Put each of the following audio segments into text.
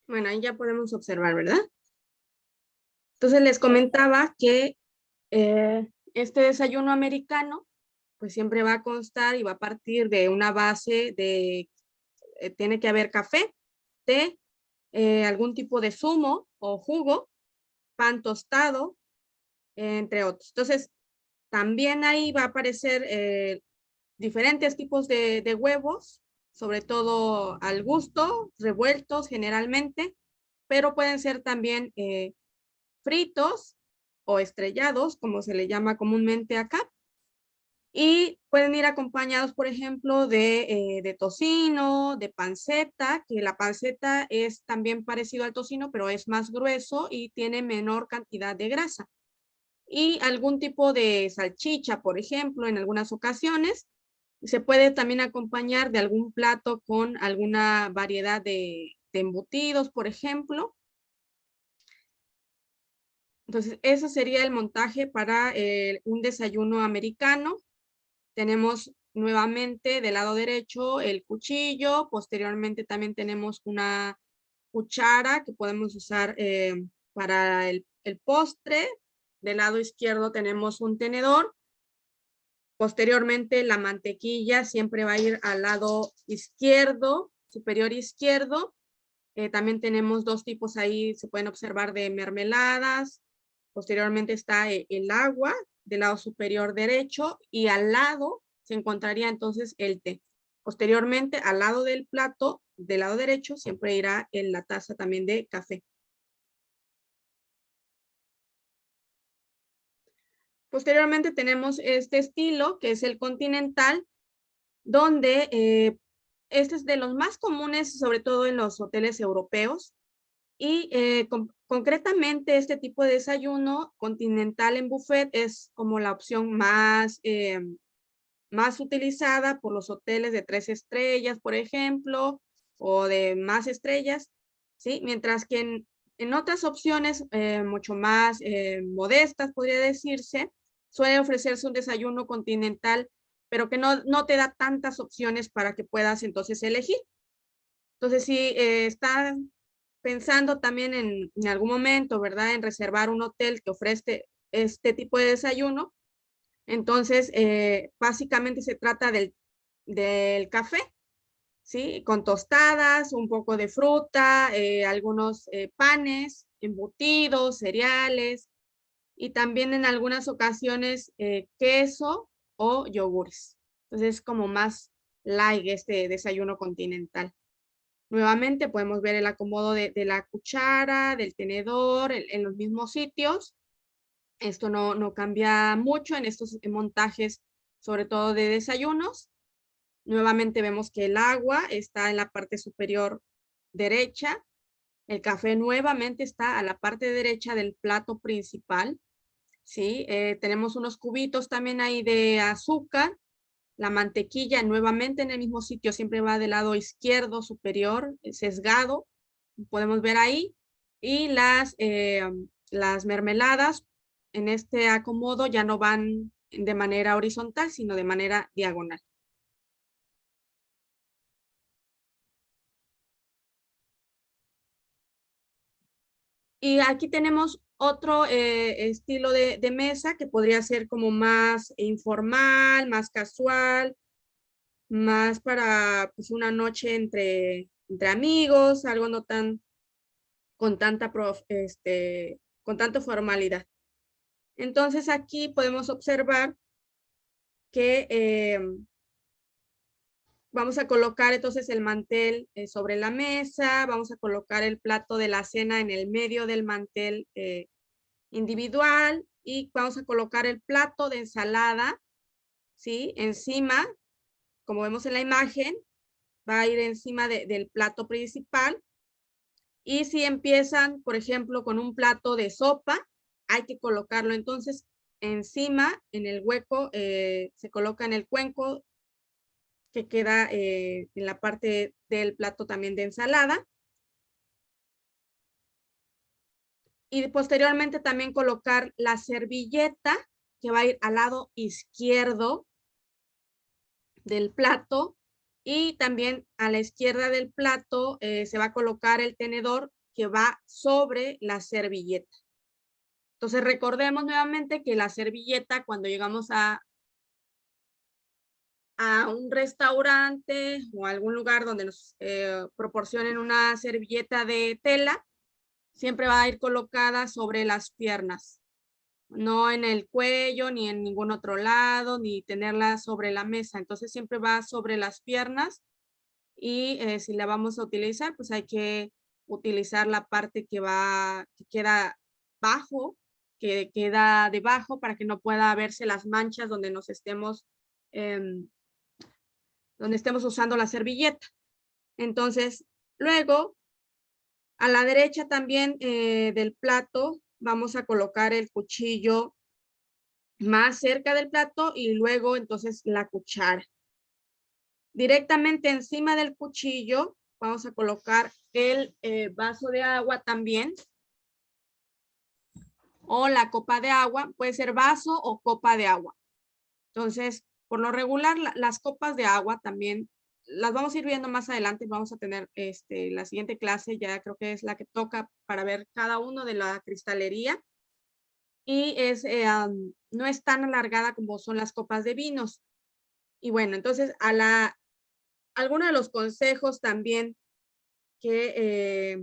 Bueno, ahí ya podemos observar, ¿verdad? Entonces les comentaba que este desayuno americano, pues siempre va a constar y va a partir de una base de, tiene que haber café, té, algún tipo de zumo o jugo, pan tostado, entre otros. Entonces, también ahí va a aparecer diferentes tipos de huevos, sobre todo al gusto, revueltos generalmente, pero pueden ser también fritos o estrellados, como se le llama comúnmente acá. Y pueden ir acompañados, por ejemplo, de tocino, de panceta, que la panceta es también parecido al tocino, pero es más grueso y tiene menor cantidad de grasa. Y algún tipo de salchicha, por ejemplo, en algunas ocasiones. Se puede también acompañar de algún plato con alguna variedad de embutidos, por ejemplo. Entonces, ese sería el montaje para un desayuno americano. Tenemos nuevamente del lado derecho el cuchillo, posteriormente también tenemos una cuchara que podemos usar para el postre. Del lado izquierdo tenemos un tenedor. Posteriormente la mantequilla siempre va a ir al lado izquierdo, superior izquierdo. También tenemos dos tipos ahí, se pueden observar de mermeladas. Posteriormente está el agua del lado superior derecho y al lado se encontraría entonces el té. Posteriormente, al lado del plato, del lado derecho, siempre irá en la taza también de café. Posteriormente tenemos este estilo, que es el continental, donde este es de los más comunes, sobre todo en los hoteles europeos. Y concretamente este tipo de desayuno continental en buffet es como la opción más utilizada por los hoteles de 3 estrellas, por ejemplo, o de más estrellas, ¿sí? Mientras que en otras opciones mucho más modestas, podría decirse, suele ofrecerse un desayuno continental, pero que no te da tantas opciones para que puedas entonces elegir. Entonces, si están pensando también en algún momento, ¿verdad? En reservar un hotel que ofrece este tipo de desayuno, entonces, básicamente se trata del café, ¿sí? Con tostadas, un poco de fruta, algunos panes, embutidos, cereales y también en algunas ocasiones queso o yogures. Entonces, es como más light este desayuno continental. Nuevamente podemos ver el acomodo de la cuchara, del tenedor, en los mismos sitios. Esto no cambia mucho en estos montajes, sobre todo de desayunos. Nuevamente vemos que el agua está en la parte superior derecha. El café nuevamente está a la parte derecha del plato principal. ¿Sí? Tenemos unos cubitos también ahí de azúcar. La mantequilla nuevamente en el mismo sitio, siempre va del lado izquierdo superior, sesgado. Podemos ver ahí. Y las mermeladas en este acomodo ya no van de manera horizontal, sino de manera diagonal. Y aquí tenemos otro estilo de mesa que podría ser como más informal, más casual, más para pues, una noche entre amigos, algo no tan con con tanta formalidad. Entonces aquí podemos observar que vamos a colocar entonces el mantel sobre la mesa, vamos a colocar el plato de la cena en el medio del mantel individual y vamos a colocar el plato de ensalada, ¿sí? Encima, como vemos en la imagen, va a ir encima del plato principal. Y si empiezan, por ejemplo, con un plato de sopa, hay que colocarlo entonces encima, en el hueco, se coloca en el cuenco que queda en la parte del plato también de ensalada. Y posteriormente también colocar la servilleta que va a ir al lado izquierdo del plato y también a la izquierda del plato se va a colocar el tenedor que va sobre la servilleta. Entonces recordemos nuevamente que la servilleta, cuando llegamos a un restaurante o a algún lugar donde nos proporcionen una servilleta de tela, siempre va a ir colocada sobre las piernas, no en el cuello, ni en ningún otro lado, ni tenerla sobre la mesa. Entonces siempre va sobre las piernas y si la vamos a utilizar, pues hay que utilizar la parte que queda bajo, que queda debajo para que no pueda verse las manchas donde nos estemos usando la servilleta. Entonces, luego, a la derecha también del plato, vamos a colocar el cuchillo más cerca del plato y luego entonces la cuchara. Directamente encima del cuchillo vamos a colocar el vaso de agua también o la copa de agua, puede ser vaso o copa de agua. Entonces, por lo regular, las copas de agua también las vamos a ir viendo más adelante. Vamos a tener la siguiente clase, ya creo que es la que toca para ver cada uno de la cristalería. Y no es tan alargada como son las copas de vinos. Y bueno, entonces algunos de los consejos también que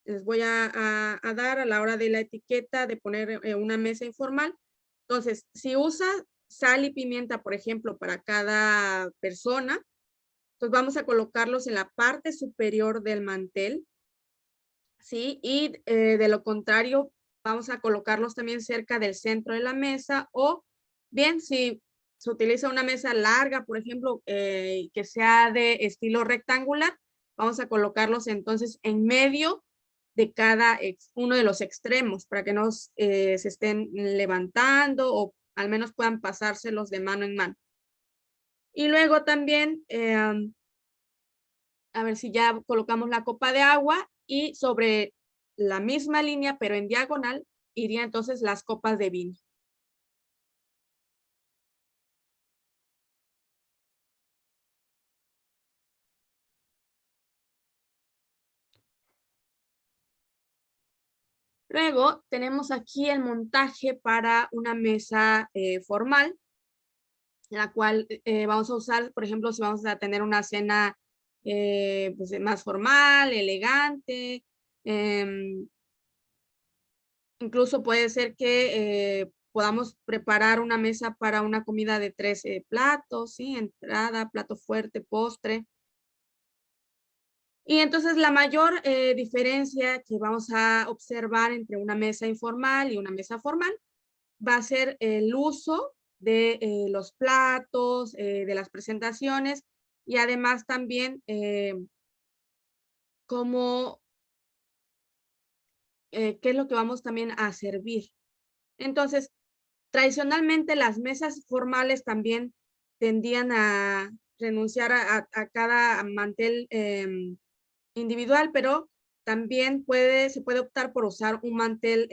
les voy a dar a la hora de la etiqueta de poner una mesa informal. Entonces, si usa sal y pimienta, por ejemplo, para cada persona, pues vamos a colocarlos en la parte superior del mantel, ¿sí? Y de lo contrario, vamos a colocarlos también cerca del centro de la mesa o bien si se utiliza una mesa larga, por ejemplo, que sea de estilo rectangular, vamos a colocarlos entonces en medio de cada uno de los extremos para que no se estén levantando o al menos puedan pasárselos de mano en mano. Y luego también, a ver si ya colocamos la copa de agua y sobre la misma línea, pero en diagonal, irían entonces las copas de vino. Luego tenemos aquí el montaje para una mesa formal, la cual vamos a usar, por ejemplo, si vamos a tener una cena pues, más formal, elegante. Incluso puede ser que podamos preparar una mesa para una comida de 13 platos, ¿sí? Entrada, plato fuerte, postre. Y entonces la mayor diferencia que vamos a observar entre una mesa informal y una mesa formal va a ser el uso de los platos, de las presentaciones y además también qué es lo que vamos también a servir. Entonces, tradicionalmente las mesas formales también tendían a renunciar a cada mantel individual, pero también se puede optar por usar un mantel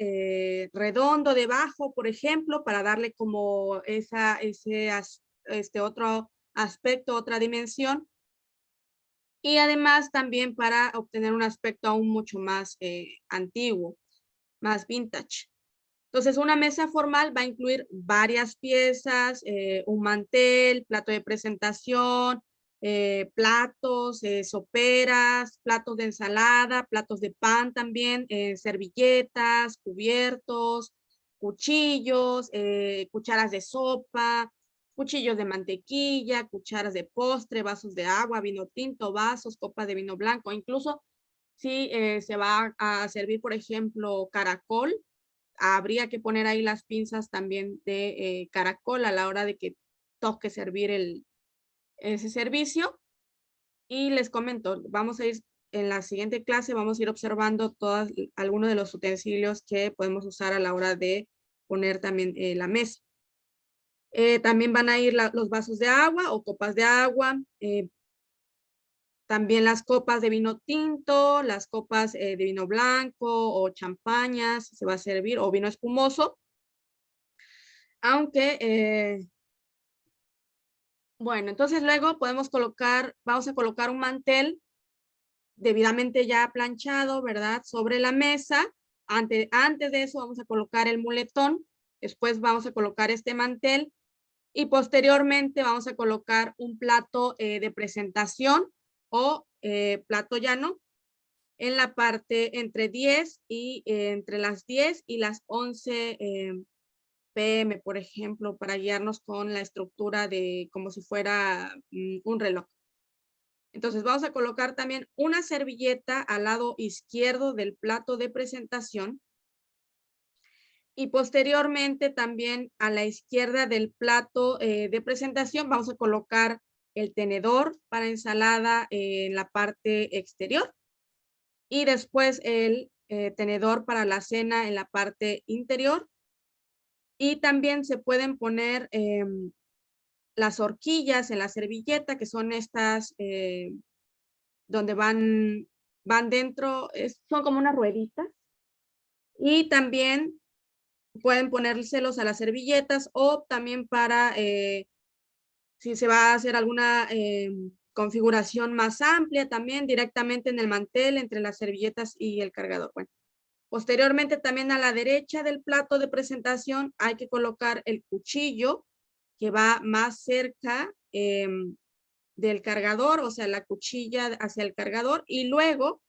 redondo debajo, por ejemplo, para darle como otro aspecto, otra dimensión. Y además también para obtener un aspecto aún mucho más antiguo, más vintage. Entonces, una mesa formal va a incluir varias piezas, un mantel, plato de presentación, platos, soperas, platos de ensalada, platos de pan también, servilletas, cubiertos, cuchillos, cucharas de sopa, cuchillos de mantequilla, cucharas de postre, vasos de agua, vino tinto, vasos, copas de vino blanco. Incluso si se va a servir, por ejemplo, caracol, habría que poner ahí las pinzas también de caracol a la hora de que toque servir ese servicio. Y les comento, vamos a ir en la siguiente clase, vamos a ir observando algunos de los utensilios que podemos usar a la hora de poner también la mesa. También van a ir los vasos de agua o copas de agua, también las copas de vino tinto, las copas de vino blanco o champañas, se va a servir, o vino espumoso. Aunque, bueno, entonces luego vamos a colocar un mantel debidamente ya planchado, ¿verdad? Sobre la mesa. Antes de eso vamos a colocar el muletón, después vamos a colocar este mantel y posteriormente vamos a colocar un plato de presentación o plato llano en la parte entre 10 y entre las 10 y las 11 PM, por ejemplo, para guiarnos con la estructura de como si fuera un reloj. Entonces vamos a colocar también una servilleta al lado izquierdo del plato de presentación y posteriormente también a la izquierda del plato de presentación vamos a colocar el tenedor para ensalada en la parte exterior y después el tenedor para la cena en la parte interior. Y también se pueden poner las horquillas en la servilleta, que son estas donde van dentro, son como unas rueditas. Y también pueden ponérselos a las servilletas o también para si se va a hacer alguna configuración más amplia, también directamente en el mantel entre las servilletas y el cargador. Bueno, posteriormente también a la derecha del plato de presentación hay que colocar el cuchillo que va más cerca del cargador, o sea, la cuchilla hacia el cargador y luego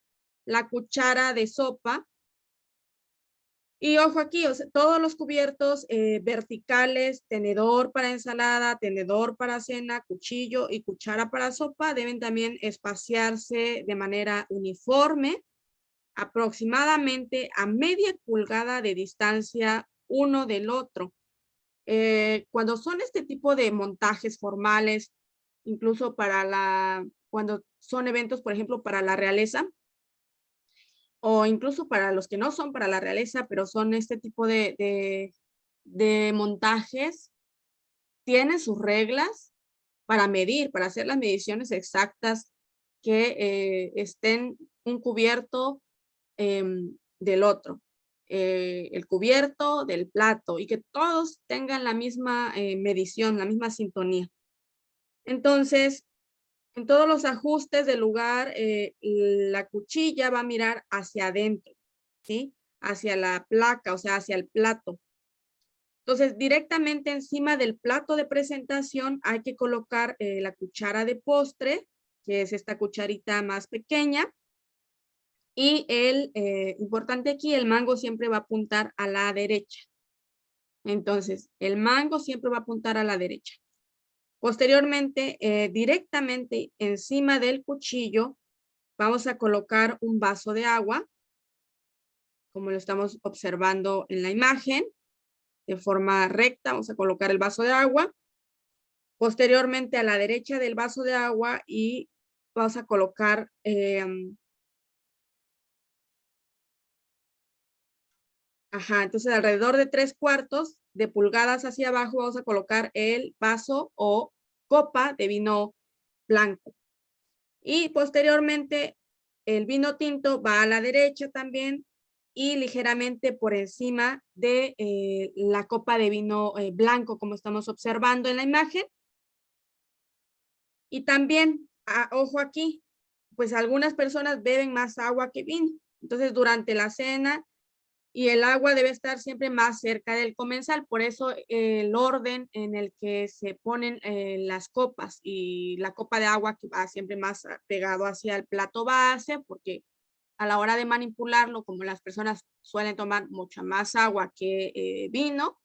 la cuchara de sopa. Y ojo aquí, o sea, todos los cubiertos verticales, tenedor para ensalada, tenedor para cena, cuchillo y cuchara para sopa deben también espaciarse de manera uniforme, aproximadamente a media pulgada de distancia uno del otro. Cuando son este tipo de montajes formales, incluso cuando son eventos, por ejemplo, para la realeza, o incluso para los que no son para la realeza, pero son este tipo de montajes, tienen sus reglas para medir, para hacer las mediciones exactas que estén un cubierto del otro, el cubierto del plato y que todos tengan la misma medición, la misma sintonía. Entonces, en todos los ajustes del lugar, la cuchilla va a mirar hacia adentro, ¿sí? Hacia la placa, o sea, hacia el plato. Entonces, directamente encima del plato de presentación hay que colocar la cuchara de postre, que es esta cucharita más pequeña. Y importante aquí, el mango siempre va a apuntar a la derecha. Entonces, el mango siempre va a apuntar a la derecha. Posteriormente, directamente encima del cuchillo, vamos a colocar un vaso de agua, como lo estamos observando en la imagen, de forma recta. Vamos a colocar el vaso de agua. Posteriormente, a la derecha del vaso de agua y vamos a colocar entonces alrededor de 3/4 de pulgadas hacia abajo vamos a colocar el vaso o copa de vino blanco. Y posteriormente el vino tinto va a la derecha también y ligeramente por encima de la copa de vino blanco, como estamos observando en la imagen. Y también, ojo aquí, pues algunas personas beben más agua que vino. Entonces durante la cena y el agua debe estar siempre más cerca del comensal, por eso el orden en el que se ponen las copas y la copa de agua que va siempre más pegado hacia el plato base, porque a la hora de manipularlo, como las personas suelen tomar mucha más agua que vino,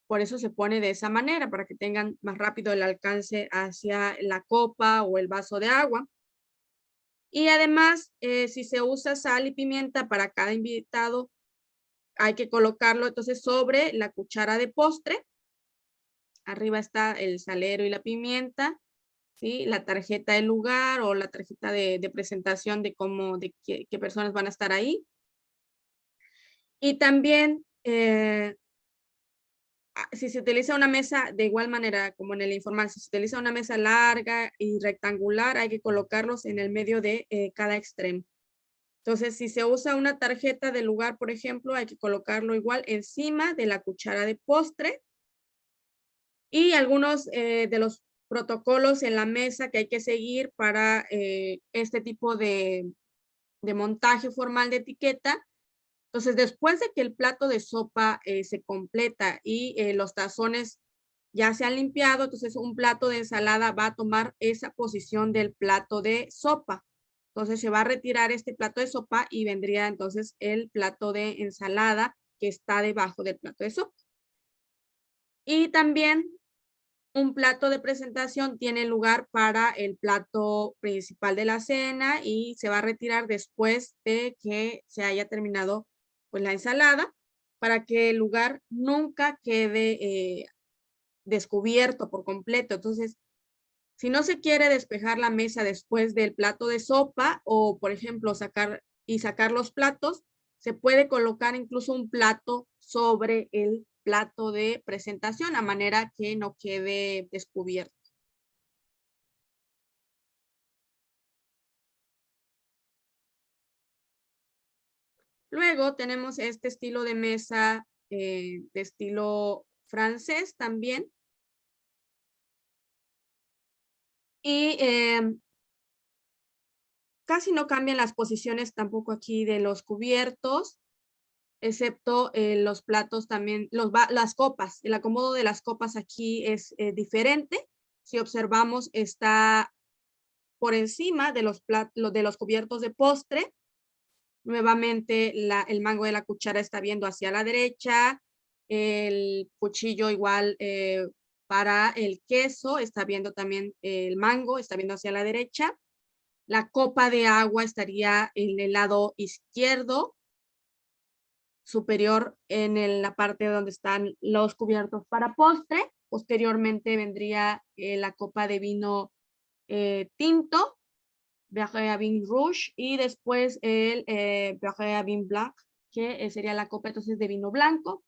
por eso se pone de esa manera, para que tengan más rápido el alcance hacia la copa o el vaso de agua. Y además, si se usa sal y pimienta para cada invitado, hay que colocarlo entonces sobre la cuchara de postre. Arriba está el salero y la pimienta, ¿sí? La tarjeta del lugar o la tarjeta de presentación de qué personas van a estar ahí. Y también, si se utiliza una mesa de igual manera como en el informal, si se utiliza una mesa larga y rectangular, hay que colocarlos en el medio de cada extremo. Entonces, si se usa una tarjeta de lugar, por ejemplo, hay que colocarlo igual encima de la cuchara de postre. Y algunos de los protocolos en la mesa que hay que seguir para este tipo de de montaje formal de etiqueta. Entonces, después de que el plato de sopa se completa y los tazones ya se han limpiado, entonces un plato de ensalada va a tomar esa posición del plato de sopa. Entonces se va a retirar este plato de sopa y vendría entonces el plato de ensalada que está debajo del plato de sopa. Y también un plato de presentación tiene lugar para el plato principal de la cena y se va a retirar después de que se haya terminado pues la ensalada para que el lugar nunca quede descubierto por completo. Entonces, si no se quiere despejar la mesa después del plato de sopa o, por ejemplo, sacar los platos, se puede colocar incluso un plato sobre el plato de presentación a manera que no quede descubierto. Luego tenemos este estilo de mesa de estilo francés también. Y casi no cambian las posiciones tampoco aquí de los cubiertos, excepto los platos también, las copas. El acomodo de las copas aquí es diferente. Si observamos, está por encima de de los cubiertos de postre. Nuevamente, el mango de la cuchara está viendo hacia la derecha. El cuchillo igual para el queso está viendo también el mango, está viendo hacia la derecha. La copa de agua estaría en el lado izquierdo superior en la parte donde están los cubiertos para postre. Posteriormente vendría la copa de vino tinto, Verre à Vin Rouge, y después el Verre à Vin Blanc, que sería la copa entonces de vino blanco.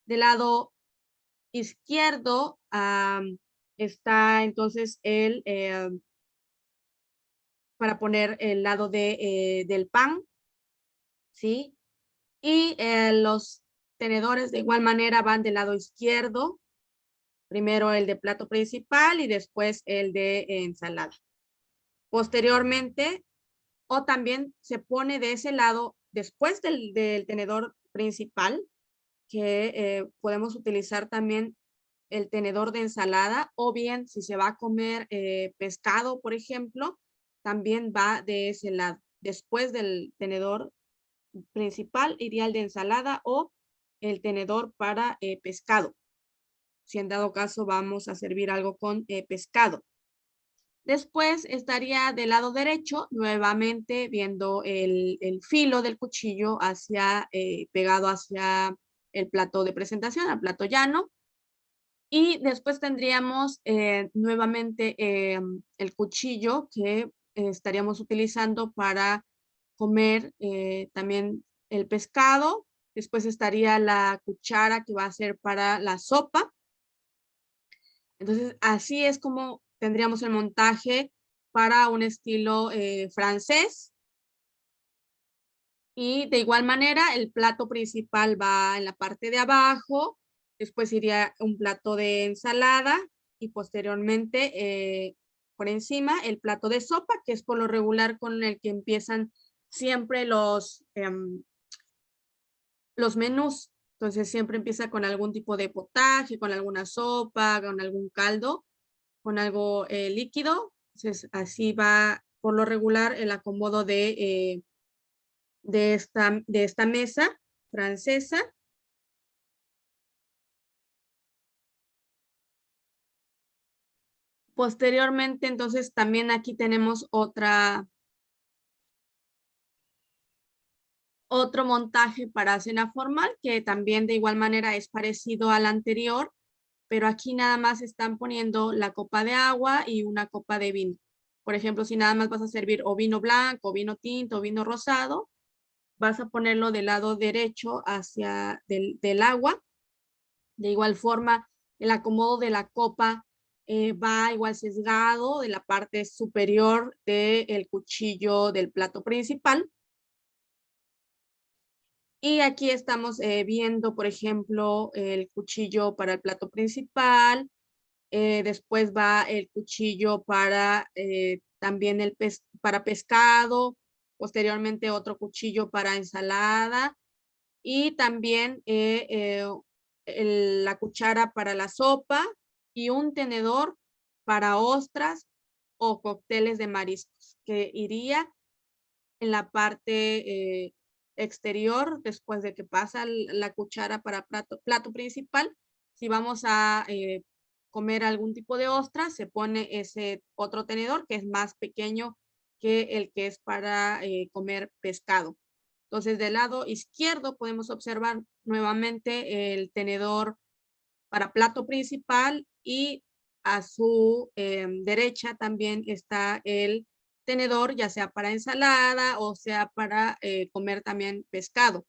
Del lado izquierdo está entonces para poner el lado del pan, ¿sí? Y los tenedores de igual manera van del lado izquierdo, primero el de plato principal y después el de ensalada. Posteriormente, o también se pone de ese lado, después del tenedor principal, que podemos utilizar también el tenedor de ensalada, o bien si se va a comer pescado, por ejemplo, también va de ese lado. Después del tenedor principal iría el de ensalada o el tenedor para pescado, si en dado caso vamos a servir algo con pescado. Después estaría del lado derecho, nuevamente viendo el filo del cuchillo pegado hacia el plato de presentación, al plato llano. Y después tendríamos nuevamente el cuchillo que estaríamos utilizando para comer también el pescado. Después estaría la cuchara que va a ser para la sopa. Entonces, así es como tendríamos el montaje para un estilo francés. Y de igual manera, el plato principal va en la parte de abajo, después iría un plato de ensalada y posteriormente por encima el plato de sopa, que es por lo regular con el que empiezan siempre los menús. Entonces siempre empieza con algún tipo de potaje, con alguna sopa, con algún caldo, con algo líquido. Entonces así va por lo regular el acomodo de esta mesa francesa. Posteriormente, entonces, también aquí tenemos otro montaje para cena formal, que también de igual manera es parecido al anterior, pero aquí nada más están poniendo la copa de agua y una copa de vino. Por ejemplo, si nada más vas a servir o vino blanco, o vino tinto, o vino rosado, vas a ponerlo del lado derecho hacia del agua. De igual forma, el acomodo de la copa va igual sesgado de la parte superior del cuchillo del plato principal. Y aquí estamos viendo, por ejemplo, el cuchillo para el plato principal. Después va el cuchillo para también para pescado. posteriormente otro cuchillo para ensalada y también la cuchara para la sopa y un tenedor para ostras o cócteles de mariscos, que iría en la parte exterior después de que pasa la cuchara para plato principal. Si vamos a comer algún tipo de ostra, se pone ese otro tenedor que es más pequeño que el que es para comer pescado. Entonces, del lado izquierdo podemos observar nuevamente el tenedor para plato principal y a su derecha también está el tenedor, ya sea para ensalada o sea para comer también pescado.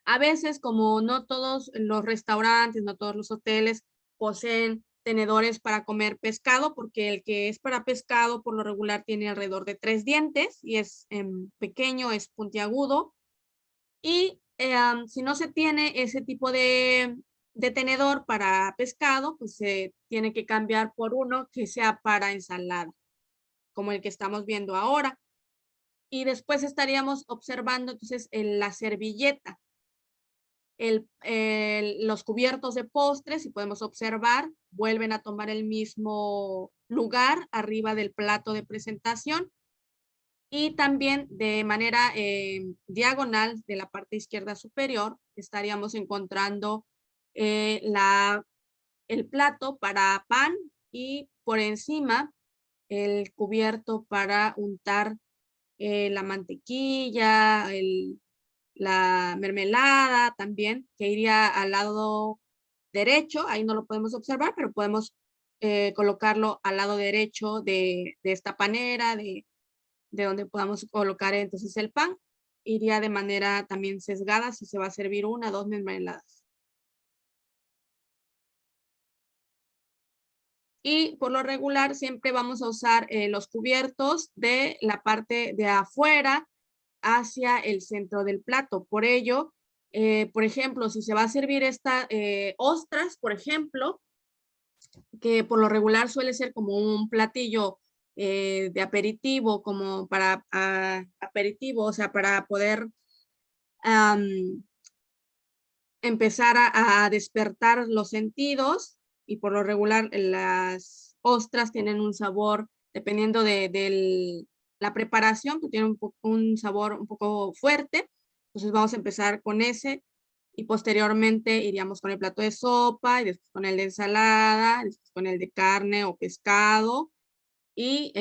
A veces, como no todos los restaurantes, no todos los hoteles poseen tenedores para comer pescado, porque el que es para pescado por lo regular tiene alrededor de 3 dientes y es pequeño, es puntiagudo. Y si no se tiene ese tipo de tenedor para pescado, pues se tiene que cambiar por uno que sea para ensalada, como el que estamos viendo ahora. Y después estaríamos observando entonces la servilleta, los cubiertos de postres, y podemos observar, vuelven a tomar el mismo lugar arriba del plato de presentación. Y también de manera diagonal de la parte izquierda superior estaríamos encontrando el plato para pan y por encima el cubierto para untar la mantequilla, la mermelada también, que iría al lado derecho. Ahí no lo podemos observar, pero podemos colocarlo al lado derecho de esta panera, de donde podamos colocar entonces el pan. Iría de manera también sesgada si se va a servir 1 o 2 mermeladas. Y por lo regular siempre vamos a usar los cubiertos de la parte de afuera hacia el centro del plato. Por ello, por ejemplo, si se va a servir esta ostras, por ejemplo, que por lo regular suele ser como un platillo de aperitivo, como para aperitivo, o sea, para poder empezar a despertar los sentidos, y por lo regular las ostras tienen un sabor, dependiendo de la preparación, que tiene un sabor un poco fuerte. Entonces vamos a empezar con ese y posteriormente iríamos con el plato de sopa y después con el de ensalada, después con el de carne o pescado. Y,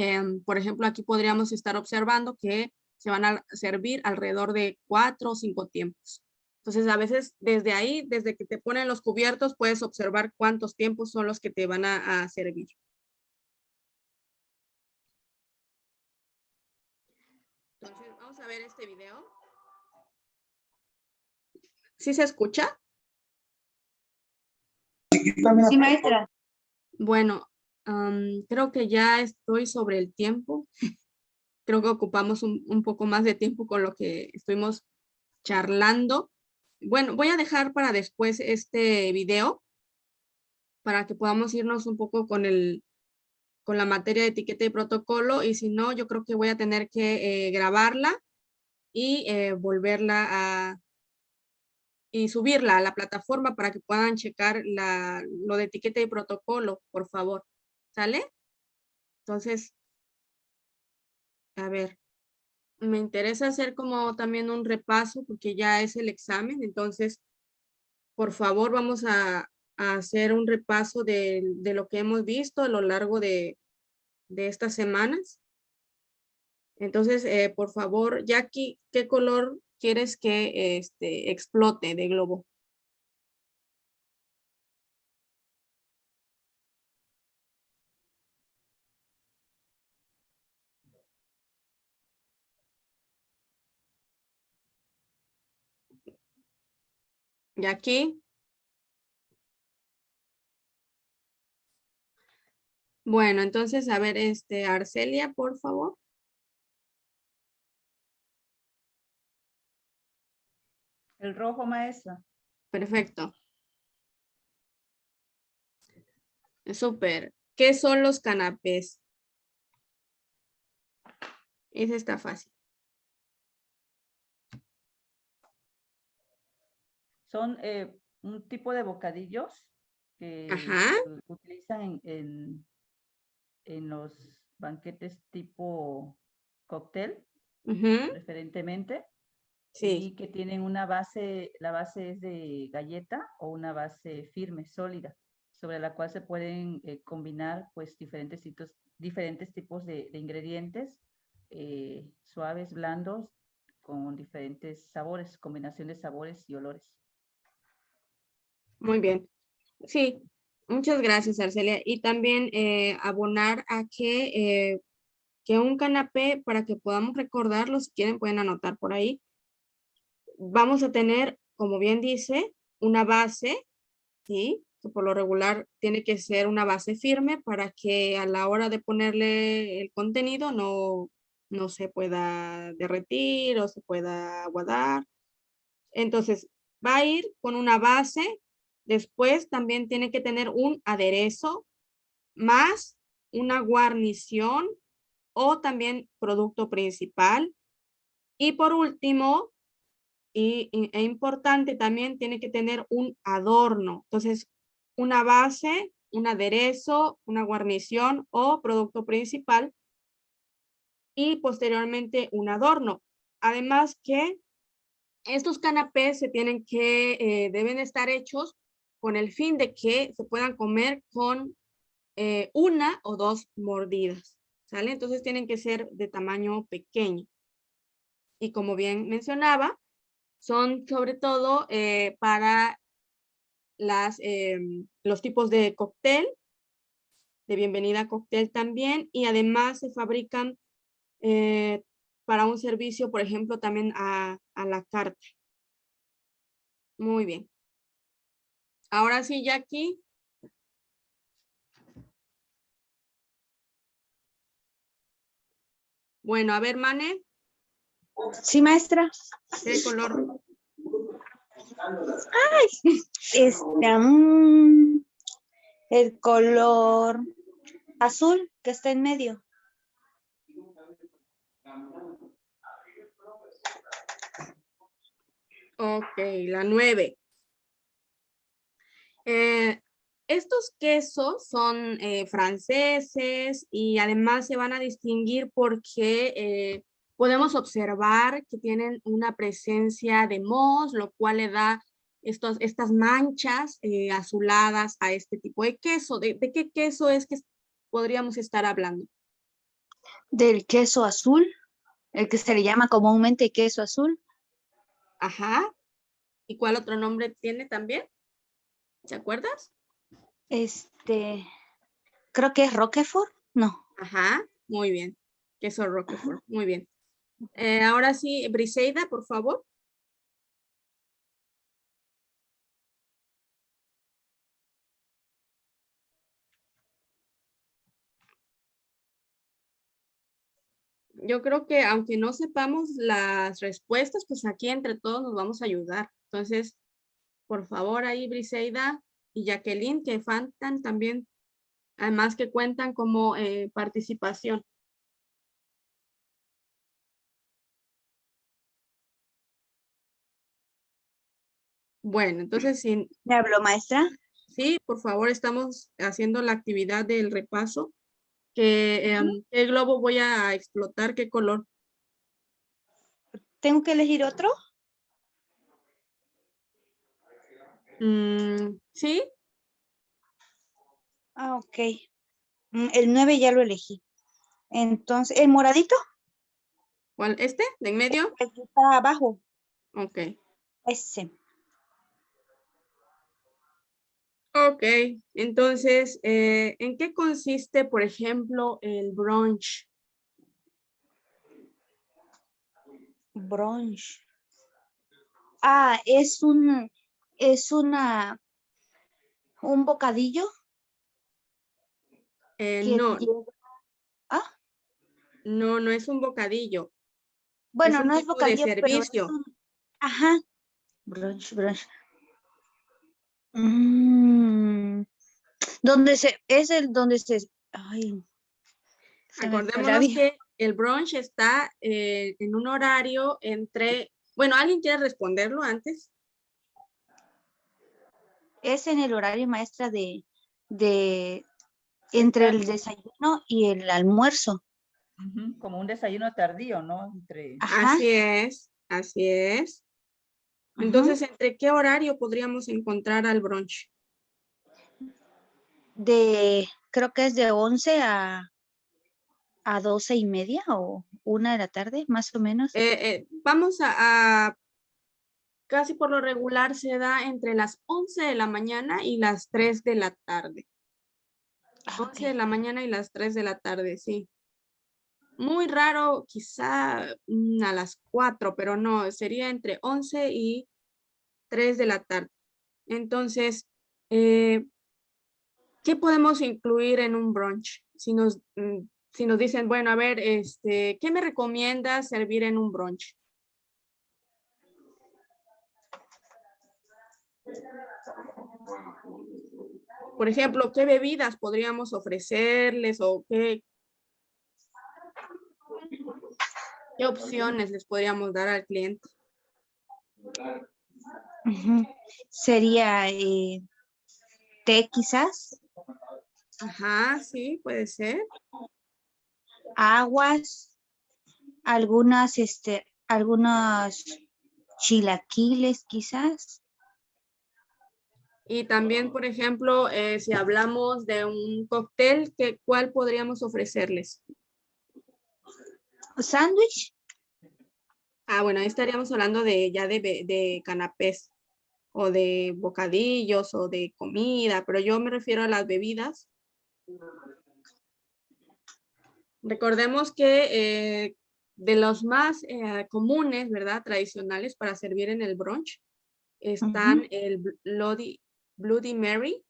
por ejemplo, aquí podríamos estar observando que se van a servir alrededor de 4 o 5 tiempos. Entonces, a veces desde ahí, desde que te ponen los cubiertos, puedes observar cuántos tiempos son los que te van a servir. Entonces, vamos a ver este video. ¿Sí se escucha? Sí, maestra. Bueno, creo que ya estoy sobre el tiempo. Creo que ocupamos un poco más de tiempo con lo que estuvimos charlando. Bueno, voy a dejar para después este video para que podamos irnos un poco con la materia de etiqueta y protocolo, y si no, yo creo que voy a tener que grabarla y volverla y subirla a la plataforma para que puedan checar lo de etiqueta y protocolo, por favor. ¿Sale? Entonces, a ver, me interesa hacer como también un repaso porque ya es el examen. Entonces, por favor, vamos a hacer un repaso de lo que hemos visto a lo largo de estas semanas. Entonces, por favor, Jackie, ¿qué color quieres que explote de globo? Jackie. Bueno, entonces, a ver, Arcelia, por favor. El rojo, maestra. Perfecto. Súper. ¿Qué son los canapés? Ese está fácil. Son un tipo de bocadillos que Ajá. utilizan en los banquetes tipo cóctel, Ujú. preferentemente, Sí. y que tienen una base, la base es de galleta o una base firme, sólida, sobre la cual se pueden combinar pues diferentes tipos de ingredientes, suaves, blandos, con diferentes sabores, combinación de sabores y olores. Muy bien. Sí. Muchas gracias, Arcelia. Y también abonar a que un canapé, para que podamos recordarlo, si quieren pueden anotar por ahí, vamos a tener, como bien dice, una base, ¿sí? Que por lo regular tiene que ser una base firme para que a la hora de ponerle el contenido no se pueda derretir o se pueda aguadar. Entonces, va a ir con una base, después también tiene que tener un aderezo más una guarnición o también producto principal. Y por último, e importante, también tiene que tener un adorno. Entonces, una base, un aderezo, una guarnición o producto principal y posteriormente un adorno. Además que estos canapés se tienen que, deben estar hechos con el fin de que se puedan comer con una o dos mordidas, ¿sale? Entonces tienen que ser de tamaño pequeño. Y como bien mencionaba, son sobre todo para los tipos de cóctel, de bienvenida a cóctel también, y además se fabrican para un servicio, por ejemplo, también a la carta. Muy bien. Ahora sí, Jackie. Bueno, a ver, Mane, Sí, maestra. ¿qué color? El color azul que está en medio. Ok, la 9. Estos quesos son franceses y además se van a distinguir porque podemos observar que tienen una presencia de moho, lo cual le da estas manchas azuladas a este tipo de queso. ¿De qué queso es que podríamos estar hablando? Del queso azul, el que se le llama comúnmente queso azul. Ajá. ¿Y cuál otro nombre tiene también? ¿Te acuerdas? Creo que es Roquefort. No. Ajá, muy bien. Queso Roquefort, muy bien. Ahora sí, Briseida, por favor. Yo creo que aunque no sepamos las respuestas, pues aquí entre todos nos vamos a ayudar. Entonces, por favor, ahí Briseida y Jacqueline, que faltan también, además que cuentan como participación. Bueno, entonces, ¿Me habló, maestra? sí, por favor, estamos haciendo la actividad del repaso. ¿Qué globo voy a explotar? ¿Qué color? ¿Tengo que elegir otro? Sí, Ah, ok. El 9 ya lo elegí. Entonces, ¿el moradito? ¿cuál? ¿Este? ¿De en medio? El que está abajo. Ok. Ese. Ok, entonces, ¿en qué consiste, por ejemplo, el brunch? Brunch. Ah, un bocadillo que No, lleva. Ah, no es un bocadillo, es bueno, un no es tipo de bocadillo, pero es servicio. un. Ajá. Brunch. Mm, Ay, se me fue la Acordémonos vida. que el brunch está en un horario entre, bueno, ¿alguien quiere responderlo antes? Es en el horario, maestra, de entre el desayuno y el almuerzo. Ujú, como un desayuno tardío, ¿no? Entre... Ajá. Así es, así es. Ujú. Entonces, ¿entre qué horario podríamos encontrar al brunch? Creo que es de 11 a 12:30 o 1 de la tarde, más o menos. Vamos a casi por lo regular se da entre las 11 de la mañana y las 3 de la tarde. 11 de la mañana y las 3 de la tarde, sí. Muy raro, quizá a las 4, pero no, sería entre 11 y 3 de la tarde. Entonces, ¿qué podemos incluir en un brunch? Si nos dicen, bueno, a ver, ¿qué me recomiendas servir en un brunch? Por ejemplo, ¿qué bebidas podríamos ofrecerles o qué opciones les podríamos dar al cliente? Ujú. Sería té quizás, Ajá, sí, puede ser. aguas, algunos chilaquiles quizás. Y también, por ejemplo, si hablamos de un cóctel, ¿cuál podríamos ofrecerles? Sándwich. Ah, bueno, ahí estaríamos hablando de de canapés o de bocadillos o de comida, pero yo me refiero a las bebidas. Recordemos que de los más comunes, ¿verdad? Tradicionales para servir en el brunch están el Bloody Mary,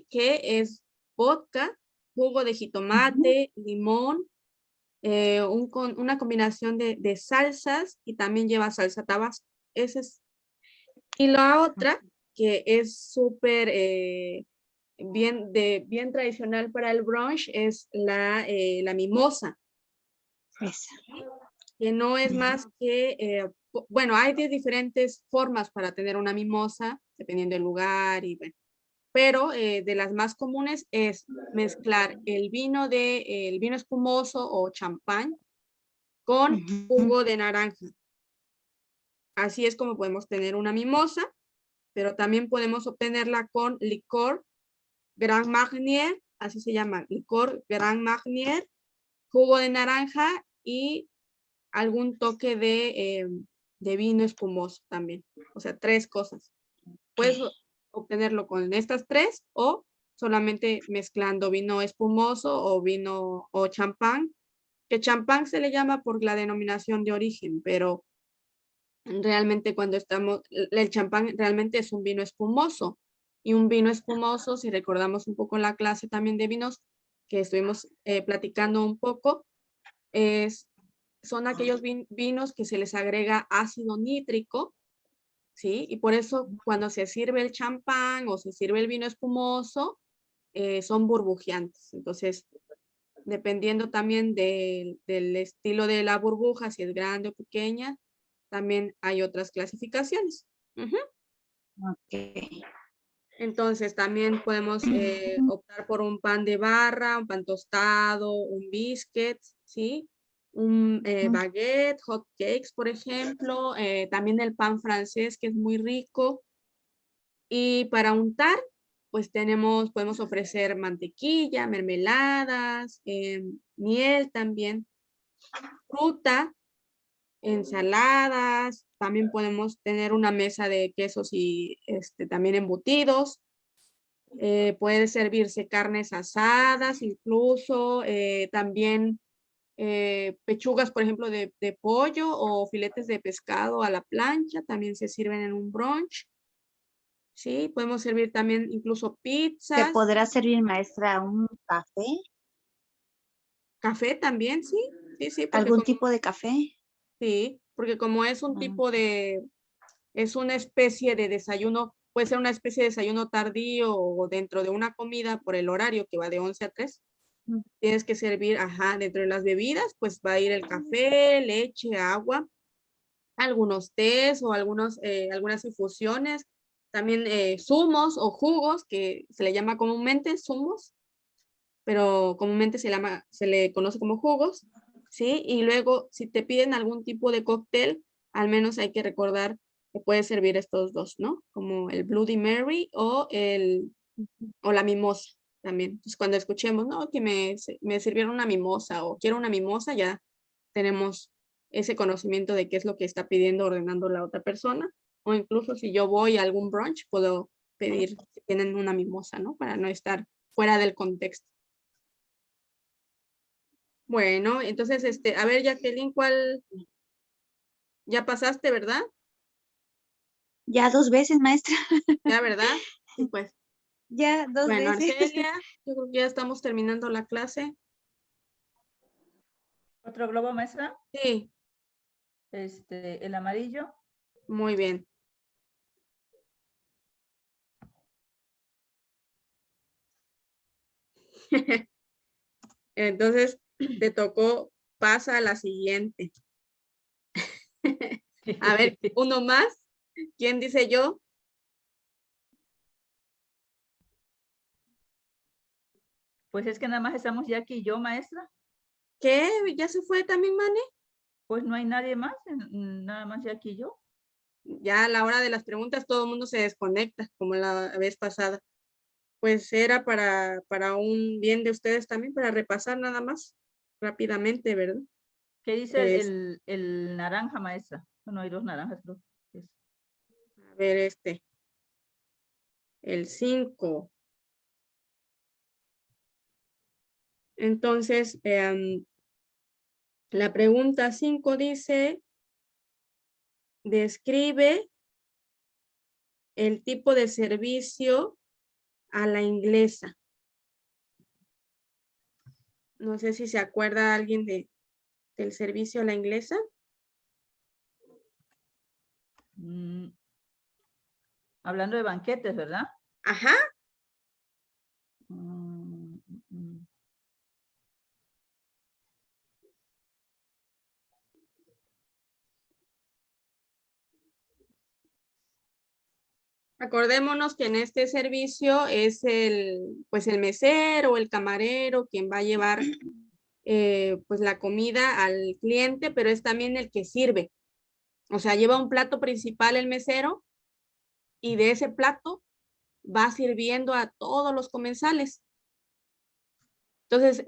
que es vodka, jugo de jitomate, limón, una combinación de salsas y también lleva salsa tabasco. Ese es. Y la otra, que es súper bien tradicional para el brunch, es la mimosa, Esa. que no es Ujú. más que, bueno, hay de diferentes formas para tener una mimosa, dependiendo del lugar y bueno. Pero de las más comunes es mezclar el vino espumoso o champán con Ujú. jugo de naranja. Así es como podemos tener una mimosa, pero también podemos obtenerla con licor Grand Marnier, así se llama, licor Grand Marnier, jugo de naranja y algún toque de vino espumoso también. O sea, 3 cosas. Puedes obtenerlo con estas 3 o solamente mezclando vino espumoso o vino o champán, que champán se le llama por la denominación de origen, pero realmente el champán realmente es un vino espumoso. Y un vino espumoso, si recordamos un poco la clase también de vinos que estuvimos platicando un poco, son aquellos vinos que se les agrega ácido nítrico, ¿sí? Y por eso cuando se sirve el champán o se sirve el vino espumoso, son burbujeantes. Entonces, dependiendo también del estilo de la burbuja, si es grande o pequeña, también hay otras clasificaciones. Ujú. Ok. Entonces, también podemos optar por un pan de barra, un pan tostado, un biscuit, ¿sí? Un baguette, hot cakes, por ejemplo. También el pan francés, que es muy rico. Y para untar, pues podemos ofrecer mantequilla, mermeladas, miel también, fruta, ensaladas, también podemos tener una mesa de quesos y también embutidos. Puede servirse carnes asadas, incluso también pechugas, por ejemplo, de pollo o filetes de pescado a la plancha, también se sirven en un brunch. Sí, podemos servir también incluso ¿Se pizzas, podrá servir, maestra, un café? café también, sí, sí, sí, ¿Algún tipo de café? sí, porque como es un Mm. tipo es una especie de desayuno, puede ser una especie de desayuno tardío o dentro de una comida por el horario que va de 11 a 3. Tienes que servir, ajá, dentro de las bebidas, pues va a ir el café, leche, agua, algunos tés o algunas infusiones también zumos o jugos, que se le llama comúnmente zumos, pero comúnmente se le conoce como jugos, ¿sí? Y luego, si te piden algún tipo de cóctel, al menos hay que recordar que puedes servir estos dos, ¿no? Como el Bloody Mary o la mimosa también. Entonces, cuando escuchemos, no, que me sirvieron una mimosa o quiero una mimosa, ya tenemos ese conocimiento de qué es lo que está pidiendo, ordenando la otra persona. O incluso si yo voy a algún brunch, puedo pedir si tienen una mimosa, ¿no? Para no estar fuera del contexto. Bueno, entonces, a ver, Jacqueline, ¿cuál? Ya pasaste, ¿verdad? Ya 2 veces, maestra. Ya, ¿verdad? Sí, pues. Ya 2 Bueno, veces. Argelia, yo creo que ya estamos terminando la clase. ¿Otro globo, maestra? Sí, El amarillo. muy bien. Entonces, te tocó, pasa a la siguiente. A ver, uno más. ¿Quién dice yo? Pues es que nada más estamos Jackie y yo, maestra. ¿Qué? ¿Ya se fue también, Mane? Pues no hay nadie más, nada más Jackie y yo. Ya a la hora de las preguntas todo el mundo se desconecta, como la vez pasada. Pues era para un bien de ustedes también, para repasar nada más rápidamente, ¿verdad? ¿Qué dice Es- el naranja, maestra? No hay dos naranjas, creo. a ver, el 5. Entonces, la pregunta 5 dice, describe el tipo de servicio a la inglesa. No sé si se acuerda alguien del servicio a la inglesa. Hablando de banquetes, ¿verdad? Ajá. Acordémonos que en este servicio es pues el mesero o el camarero quien va a llevar pues la comida al cliente, pero es también el que sirve. O sea, lleva un plato principal el mesero y de ese plato va sirviendo a todos los comensales. Entonces,